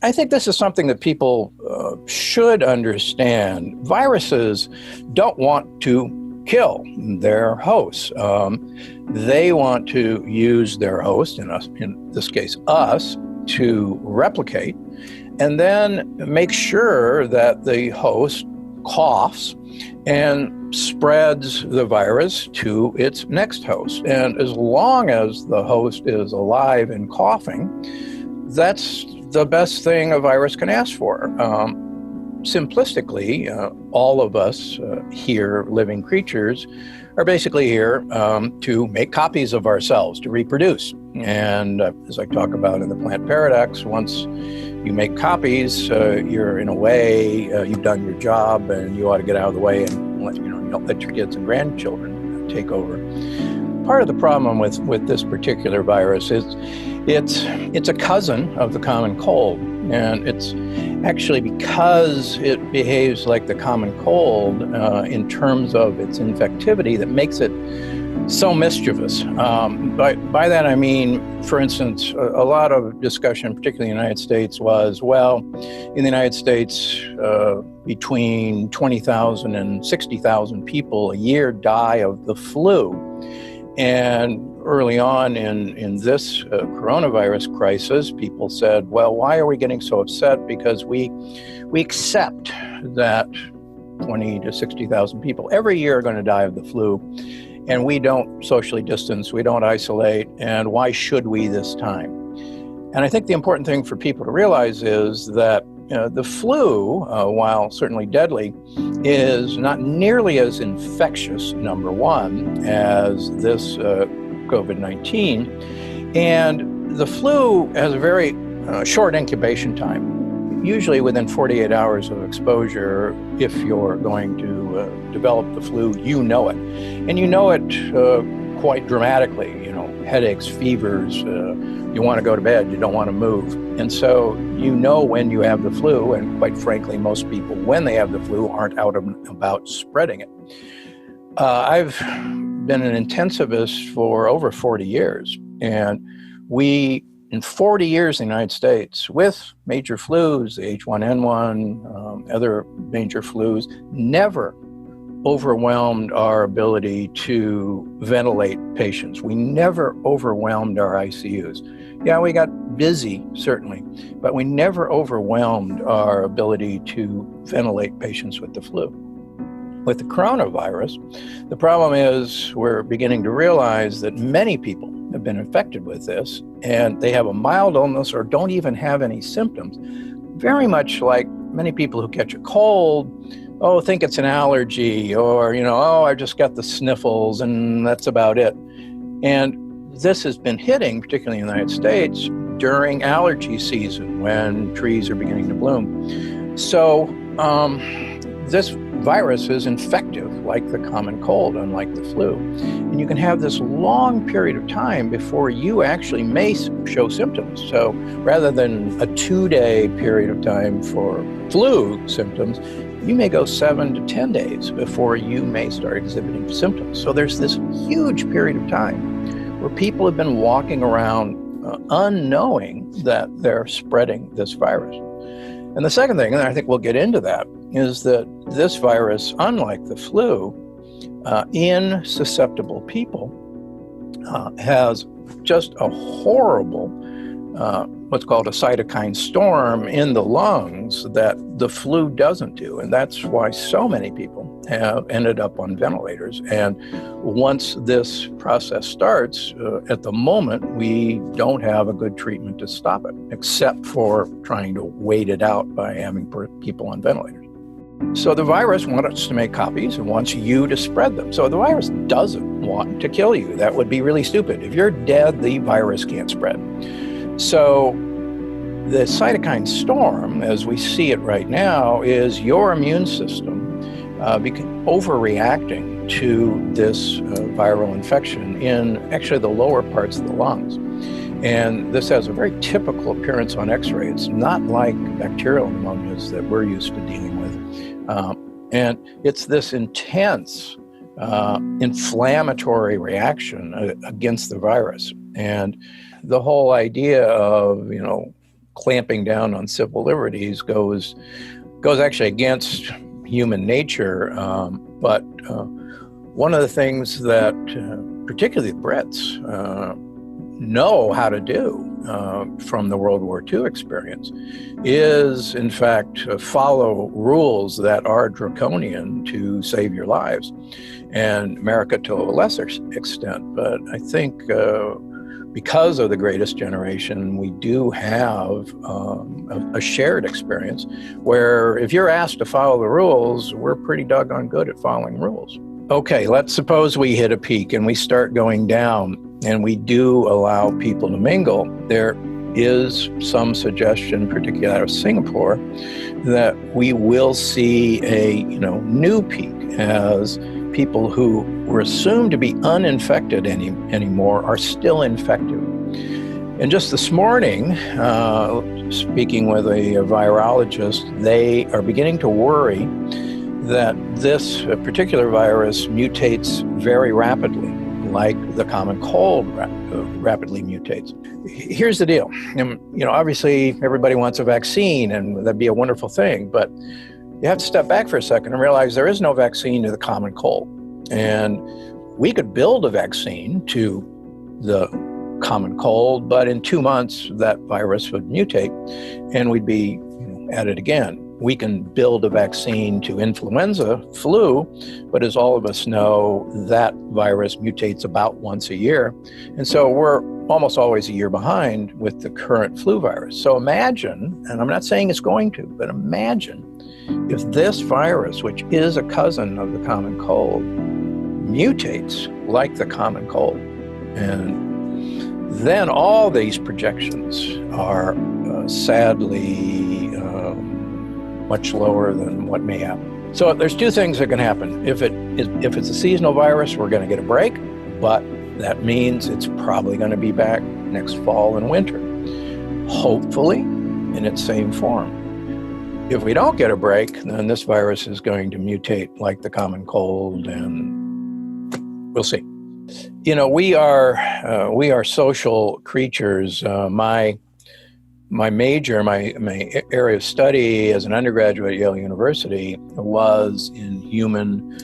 I think this is something that people should understand. Viruses don't want to kill their hosts. They want to use their host, in this case us, to replicate, and then make sure that the host coughs and spreads the virus to its next host. And as long as the host is alive and coughing, that's the best thing a virus can ask for. Simplistically, all of us here, living creatures, are basically here to make copies of ourselves, to reproduce. And as I talk about in the plant paradox, once you make copies, you're in a way, you've done your job, and you ought to get out of the way and let your kids and grandchildren take over. Part of the problem with this particular virus is it's a cousin of the common cold, and it's actually because it behaves like the common cold in terms of its infectivity that makes it so mischievous. By that I mean, for instance, a lot of discussion, particularly in the United States, was, well, in the United States, between 20,000 and 60,000 people a year die of the flu. And early on in this coronavirus crisis, people said, well, why are we getting so upset? Because we accept that 20 to 60,000 people every year are going to die of the flu, and we don't socially distance, we don't isolate, and why should we this time? And I think the important thing for people to realize is that the flu, while certainly deadly, is not nearly as infectious, number one, as this COVID-19. And the flu has a very short incubation time. Usually within 48 hours of exposure, if you're going to develop the flu, you know it. And you know it quite dramatically, headaches, fevers, you want to go to bed, you don't want to move. And so you know when you have the flu, and quite frankly, most people, when they have the flu, aren't out about spreading it. I've been an intensivist for over 40 years, and we, in 40 years in the United States, with major flus, the H1N1, other major flus, never overwhelmed our ability to ventilate patients. We never overwhelmed our ICUs. Yeah, we got busy, certainly, but we never overwhelmed our ability to ventilate patients with the flu. With the coronavirus, the problem is we're beginning to realize that many people have been infected with this, and they have a mild illness or don't even have any symptoms. Very much like many people who catch a cold, think it's an allergy, or, I just got the sniffles and that's about it. And this has been hitting, particularly in the United States, during allergy season when trees are beginning to bloom. So this virus is infective like the common cold, unlike the flu. And you can have this long period of time before you actually may show symptoms. So rather than a 2-day period of time for flu symptoms, you may go 7 to 10 days before you may start exhibiting symptoms. So there's this huge period of time where people have been walking around unknowing that they're spreading this virus. And the second thing, and I think we'll get into that, is that this virus, unlike the flu, in susceptible people, has just a horrible what's called a cytokine storm in the lungs that the flu doesn't do. And that's why so many people have ended up on ventilators. And once this process starts, at the moment, we don't have a good treatment to stop it, except for trying to wait it out by having people on ventilators. So the virus wants us to make copies and wants you to spread them. So the virus doesn't want to kill you. That would be really stupid. If you're dead, the virus can't spread. So the cytokine storm, as we see it right now, is your immune system overreacting to this viral infection in actually the lower parts of the lungs. And this has a very typical appearance on X-ray. It's not like bacterial pneumonias that we're used to dealing with. And it's this intense inflammatory reaction against the virus. And the whole idea of, clamping down on civil liberties goes actually against human nature. But one of the things that particularly the Brits know how to do from the World War II experience is, in fact, follow rules that are draconian to save your lives, and America to a lesser extent. But I think because of the Greatest Generation, we do have a shared experience where if you're asked to follow the rules, we're pretty doggone good at following rules. Okay, let's suppose we hit a peak and we start going down, and we do allow people to mingle. There is some suggestion, particularly out of Singapore, that we will see a new peak as people who were assumed to be uninfected anymore are still infected. And just this morning, speaking with a virologist, they are beginning to worry that this particular virus mutates very rapidly, like the common cold rapidly mutates. Here's the deal. Obviously, everybody wants a vaccine, and that'd be a wonderful thing, but you have to step back for a second and realize there is no vaccine to the common cold. And we could build a vaccine to the common cold, but in 2 months, that virus would mutate, and we'd be at it again. We can build a vaccine to influenza, flu, but as all of us know, that virus mutates about once a year. And so we're almost always a year behind with the current flu virus. So imagine, and I'm not saying it's going to, but imagine if this virus, which is a cousin of the common cold, mutates like the common cold. And then all these projections are sadly much lower than what may happen. So there's two things that can happen. If it's a seasonal virus, we're going to get a break, but that means it's probably going to be back next fall and winter, hopefully in its same form. If we don't get a break, then this virus is going to mutate like the common cold, and we'll see. We are social creatures. My major, my area of study as an undergraduate at Yale University was in human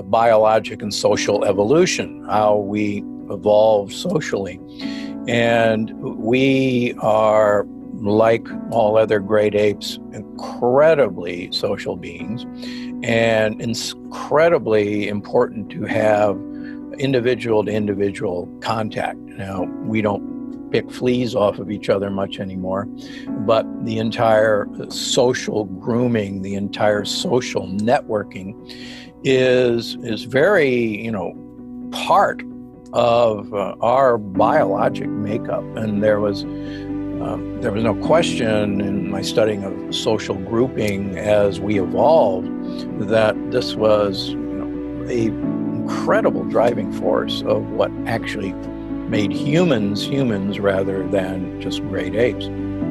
biologic and social evolution, how we evolve socially. And we are, like all other great apes, incredibly social beings, and incredibly important to have individual contact. Now, we don't pick fleas off of each other much anymore, but the entire social grooming, the entire social networking is very, part of our biologic makeup. And there was no question in my studying of social grouping as we evolved that this was a incredible driving force of what actually made humans rather than just great apes.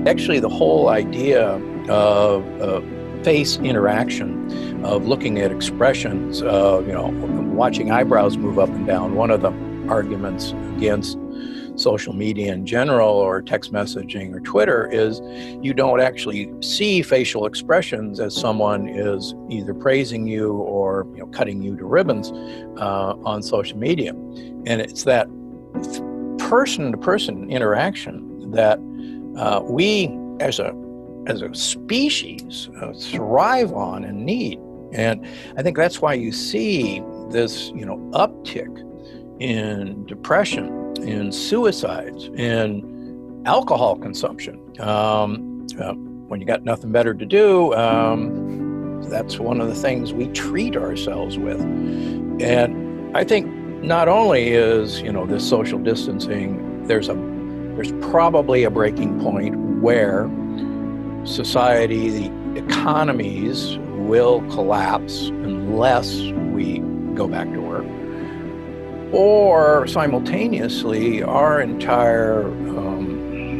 Actually, the whole idea of face interaction, of looking at expressions, of watching eyebrows move up and down. One of the arguments against social media in general, or text messaging or Twitter, is you don't actually see facial expressions as someone is either praising you or cutting you to ribbons on social media. And it's that person-to-person interaction that we as a species thrive on and need. And I think that's why you see this uptick in depression, in suicides, in alcohol consumption. When you got nothing better to do, that's one of the things we treat ourselves with. And I think not only is this social distancing, there's probably a breaking point where society, the economies will collapse unless we go back to work. Or simultaneously, our entire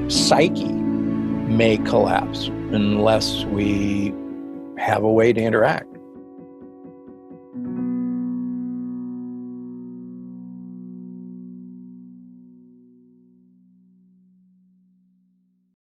psyche may collapse unless we have a way to interact.